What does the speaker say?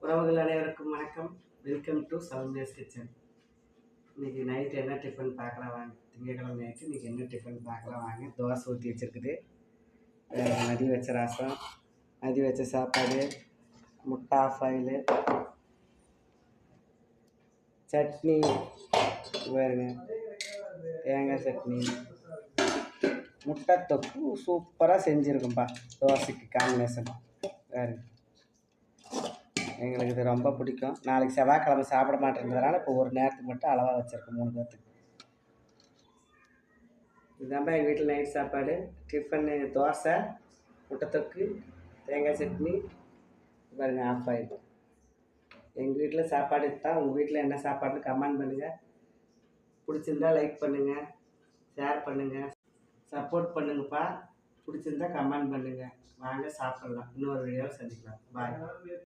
உறவுகள் அனைவருக்கும் வணக்கம். Welcome to Sowmya's kitchen. இன்றைக்கி நைட்டு என்ன டிஃபன் பார்க்கலாம் வாங்க. திங்கட்கிழமை நைட்டு இன்றைக்கி என்ன டிஃபன் பார்க்கலாம் வாங்க. தோசை ஊற்றி வச்சுருக்குது, மதியம் வச்ச ரசம், மதியம் வச்ச சாப்பாடு, முட்டை ஆஃப் ஆயிலு, சட்னி பாருங்க, தேங்காய் சட்னி, முட்டை தொக்கு சூப்பராக செஞ்சுருக்கும்பா. தோசைக்கு காம்பினேஷன் பாருங்க. எங்களுக்கு இது ரொம்ப பிடிக்கும். நாளைக்கு செவ்வாய்க்கிழமை சாப்பிட மாட்டேங்கிறதுனால இப்போ ஒரு நேரத்துக்கு மட்டும் அளவாக வச்சுருக்கோம் 3 பேர்த்துக்கு. இதுதான்ப்பா எங்கள் வீட்டில் நைட் சாப்பாடு. டிஃபனு தோசை, முட்டை தொக்கு, தேங்காய் சட்னி பாருங்கள், ஆஃப் ஆயிடும். எங்கள் வீட்டில் சாப்பாடு தான். உங்கள் வீட்டில் என்ன சாப்பாடுன்னு கமெண்ட் பண்ணுங்கள். பிடிச்சிருந்தா லைக் பண்ணுங்கள், ஷேர் பண்ணுங்கள், சப்போர்ட் பண்ணுங்கப்பா. பிடிச்சிருந்தா கமெண்ட் பண்ணுங்கள். வாங்க சாப்பிட்லாம். இன்னொரு வீடியோவில் சந்திக்கலாம். பாய்.